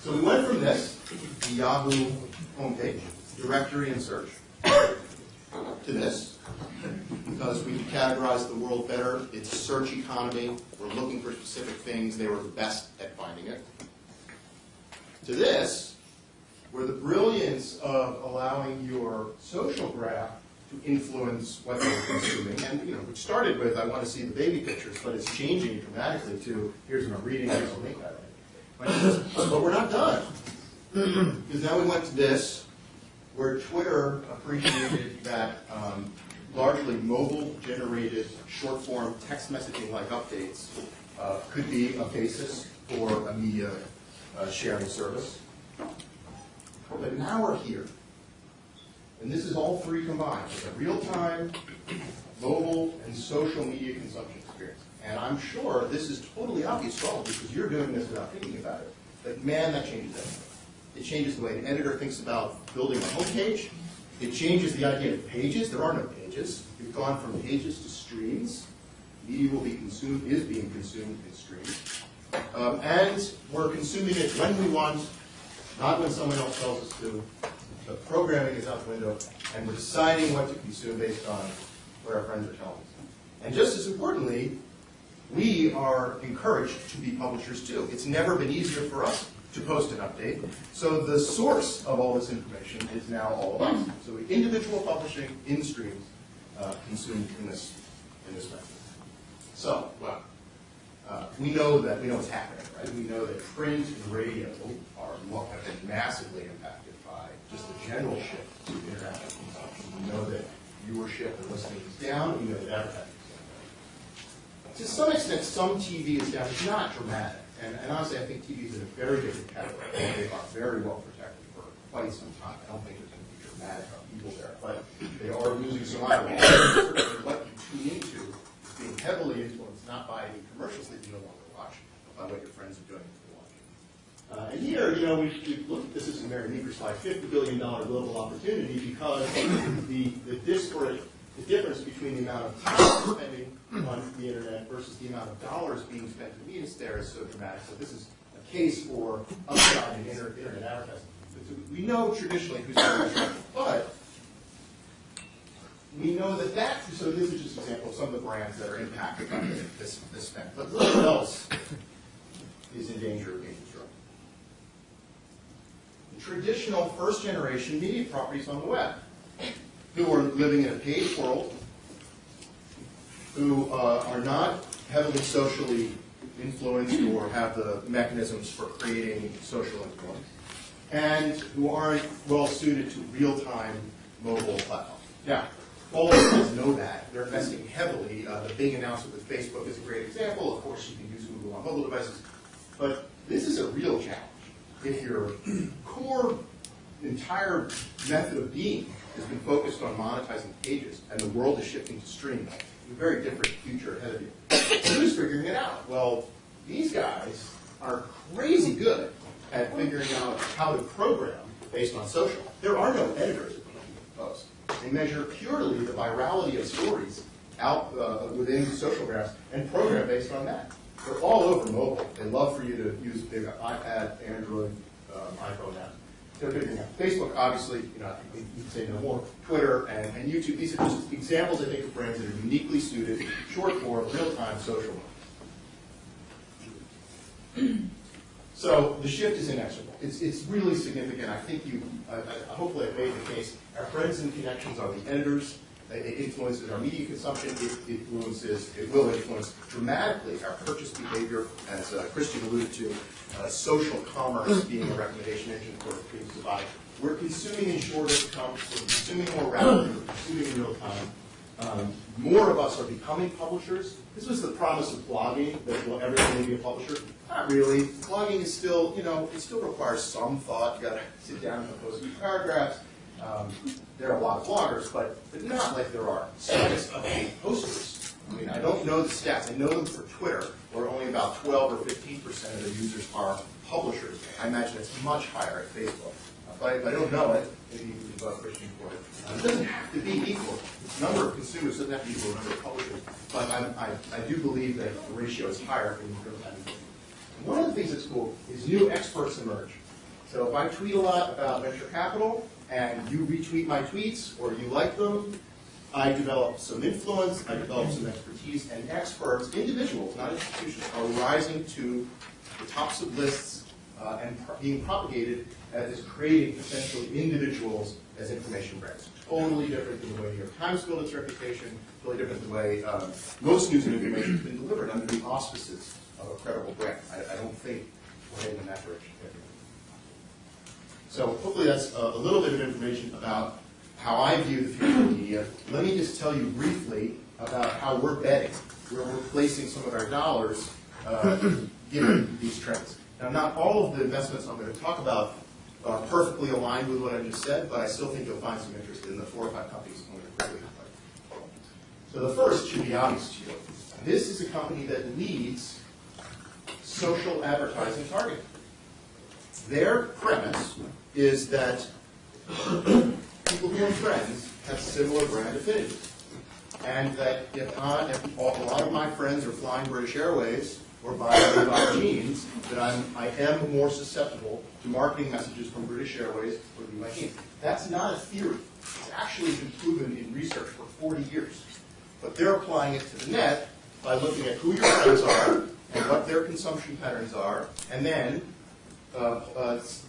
So we went from this, the Yahoo homepage, directory and search, to this, because we categorized the world better. It's a search economy. We're looking for specific things. They were the best at finding it. To this, where the brilliance of allowing your social graph to influence what you're consuming, and which started with, I want to see the baby pictures, but it's changing dramatically to, here's what I'm reading, here's a link I like. But we're not done. Because now we went to this, where Twitter appreciated that largely mobile-generated short-form text messaging-like updates could be a basis for a media sharing service. But now we're here. And this is all three combined. It's a real-time, mobile, and social media consumption experience. And I'm sure this is totally obvious to all of you because you're doing this without thinking about it. But man, that changes everything. It changes the way an editor thinks about building a homepage. It changes the idea of pages. There are no pages. We've gone from pages to streams. Media will be consumed, is being consumed in streams. And we're consuming it when we want, not when someone else tells us to. The programming is out the window, and we're deciding what to consume based on what our friends are telling us. And just as importantly, we are encouraged to be publishers too. It's never been easier for us to post an update. So the source of all this information is now all of us. So individual publishing in streams consumed in this method. So, well, we know what's happening, right? We know that print and radio have been massively impacted by just the general shift to interactive consumption. We know that viewership and listening is down. We know that advertising is down. To some extent, some TV is down. It's not dramatic. And honestly, I think TV is in a very different category. They are very well protected for quite some time. I don't think there's going to be dramatic upheaval there. But they are losing some eyeballs. Certainly what you tune into is being heavily influenced not by the commercials that you no longer watch, but by what your friends are doing if you're watching. And here, we've looked at this as a very meager slide, $50 billion global opportunity because the difference between the amount of time we're spending on the internet versus the amount of dollars being spent to meet us there is so dramatic. So this is a case for upside in internet advertising. We know traditionally who's the but we know that so this is just an example of some of the brands that are impacted by this spend. But what else is in danger of being destroyed? The traditional first-generation media properties on the web, who are living in a page world, who are not heavily socially influenced or have the mechanisms for creating social influence, and who aren't well suited to real-time mobile platforms. Now, all of us know that. They're investing heavily. The big announcement with Facebook is a great example. Of course, you can use Google on mobile devices. But this is a real challenge. If your core entire method of being has been focused on monetizing pages, and the world is shifting to streaming, a very different future ahead of you. So who's figuring it out? Well, these guys are crazy good at figuring out how to program based on social. There are no editors at the post. They measure purely the virality of stories out within social graphs and program based on that. They're all over mobile. They love for you to use big iPad, Android, iPhone apps. They're figuring out. Facebook, obviously, you can say no more. Twitter and YouTube. These are just examples, I think, of brands that are uniquely suited, short form, real-time social. So the shift is inexorable. It's really significant. I think hopefully I've made the case. Our friends and connections are the editors. It influences our media consumption. It will influence dramatically our purchase behavior, as Christian alluded to, social commerce being a recommendation engine for things to buy. We're consuming in shorter terms. We're consuming more rapidly. We're consuming in real time. More of us are becoming publishers. This was the promise of blogging, that everyone will be a publisher. Not really. Blogging is still, it still requires some thought. You've got to sit down and post a few paragraphs. There are a lot of bloggers, but not like there are status update posters. I mean, I don't know the stats. I know them for Twitter, where only about 12 or 15% of the users are publishers. I imagine it's much higher at Facebook. But I don't know it. Maybe you can vote Christian for it. It doesn't have to be equal. The number of consumers doesn't have to be equal to the number of publishers. But I do believe that the ratio is higher when you go to that. One of the things that's cool is new experts emerge. So if I tweet a lot about venture capital, and you retweet my tweets, or you like them, I develop some influence, I develop some expertise, and experts, individuals, not institutions, are rising to the tops of lists and being propagated as creating potentially individuals as information brands. Totally different than the way New York Times built its reputation, totally different than the way most news and information has been delivered under the auspices of a credible brand. I don't think we're heading in that direction. So hopefully that's a little bit of information about how I view the future of media. Let me just tell you briefly about how we're betting, where we're placing some of our dollars given these trends. Now, not all of the investments I'm going to talk about are perfectly aligned with what I just said, but I still think you'll find some interest in the 4 or 5 companies I'm going to quickly highlight. So the first should be obvious to you. This is a company that leads social advertising targeting. Their premise is that people who are friends have similar brand affinities. And that if a lot of my friends are flying British Airways or buying jeans, that I am more susceptible to marketing messages from British Airways or my jeans. That's not a theory. It's actually been proven in research for 40 years. But they're applying it to the net by looking at who your friends are and what their consumption patterns are, and then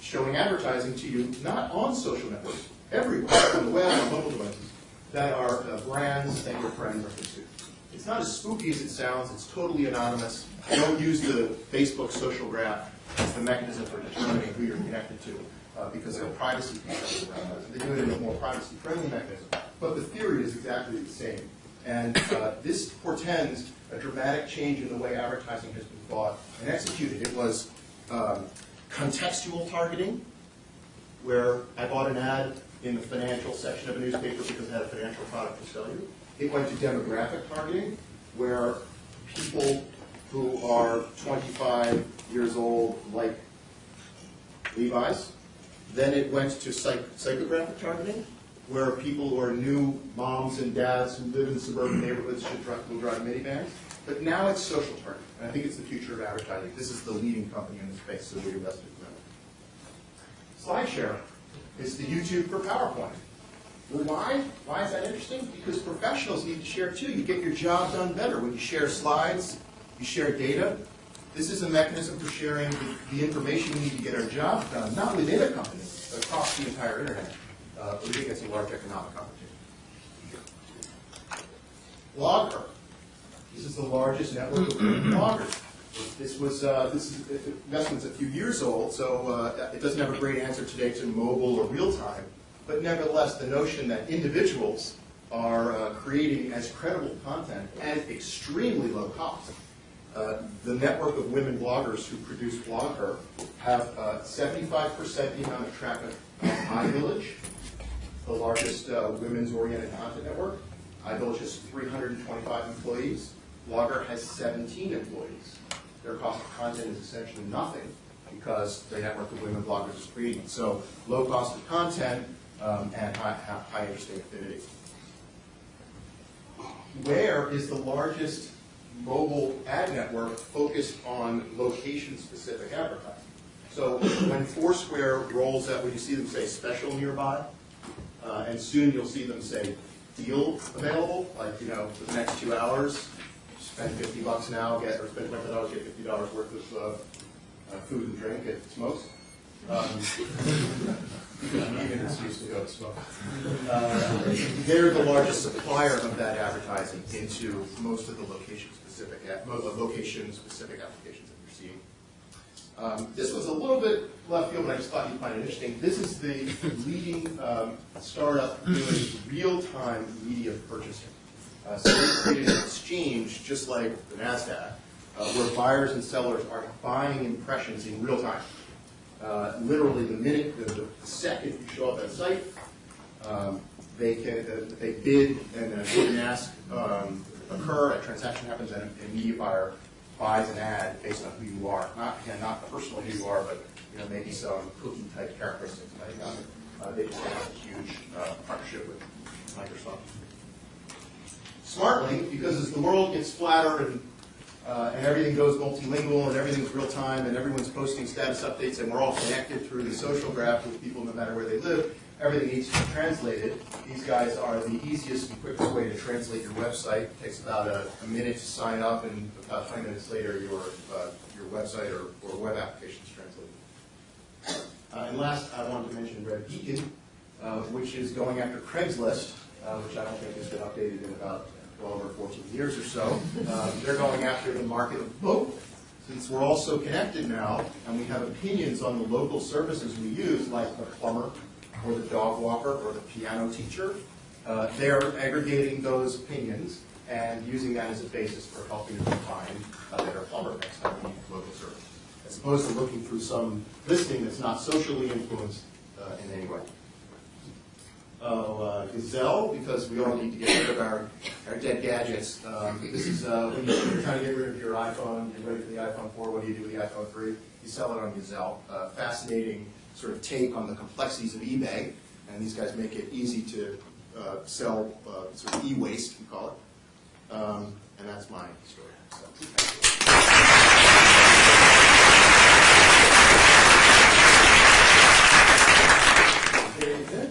showing advertising to you, not on social networks, everywhere, on the web, on mobile devices, that are brands that your friends are consuming. It's not as spooky as it sounds. It's totally anonymous. Don't use the Facebook social graph as the mechanism for determining who you're connected to because of privacy concerns around that. They do it in a more privacy-friendly mechanism. But the theory is exactly the same. And this portends a dramatic change in the way advertising has been thought and executed. It was contextual targeting, where I bought an ad in the financial section of a newspaper because it had a financial product to sell you. It went to demographic targeting, where people who are 25 years old like Levi's. Then it went to psychographic targeting, where people who are new moms and dads who live in suburban neighborhoods will drive minivans. But now it's social targeting, and I think it's the future of advertising. This is the leading company in the space, so we invested in them. Slide sharing is the YouTube for PowerPoint. Well, why? Why is that interesting? Because professionals need to share too. You get your job done better when you share slides, you share data. This is a mechanism for sharing the information we need to get our job done, not within a company, but across the entire internet. We think it's a large economic opportunity. Blogger. This is the largest network of bloggers. This is investment's a few years old, so it doesn't have a great answer today to mobile or real time. But nevertheless, the notion that individuals are creating as credible content at extremely low cost. The network of women bloggers who produce Blogger have 75% the amount of traffic on iVillage, the largest women's-oriented content network. iVillage has 325 employees. Blogger has 17 employees. Their cost of content is essentially nothing because the network of women bloggers is creating it. So low cost of content and high interesting affinity. Where is the largest mobile ad network focused on location-specific advertising? So when Foursquare rolls out, when you see them say special nearby, and soon you'll see them say deal available, like, for the next 2 hours, spend $50 now, or spend $20, get $50 worth of food and drink at Smokes. Even it's used to go to smoke. They're the largest supplier of that advertising into most of the location-specific applications that you're seeing. This was a little bit left field, but I just thought you'd find it interesting. This is the leading startup doing real-time media purchasing. So they created an exchange, just like the NASDAQ, where buyers and sellers are buying impressions in real time. Literally the minute, the second you show up at site, they bid and a bid and ask occur, a transaction happens, and a media buyer buys an ad based on who you are. Not personally who you are, but maybe some cookie type characteristics. They just have a huge partnership with Microsoft. Smartly, because as the world gets flatter and and everything goes multilingual, and everything's real time, and everyone's posting status updates, and we're all connected through the social graph with people no matter where they live. Everything needs to be translated. These guys are the easiest and quickest way to translate your website. It takes about a minute to sign up, and about 20 minutes later, your website or web application is translated. And last, I wanted to mention Red Beacon, which is going after Craigslist, which I don't think has been updated in about 12 or 14 years or so. They're going after the market of both. Since we're all so connected now, and we have opinions on the local services we use, like the plumber, or the dog walker, or the piano teacher, they're aggregating those opinions and using that as a basis for helping them find a better plumber next time we need local service, as opposed to looking through some listing that's not socially influenced in any way. Gazelle, because we all need to get rid of our dead gadgets. This is when you're trying to get rid of your iPhone, you're ready for the iPhone 4, what do you do with the iPhone 3? You sell it on Gazelle. Fascinating sort of take on the complexities of eBay, and these guys make it easy to sell sort of e-waste, we call it. And that's my story. So,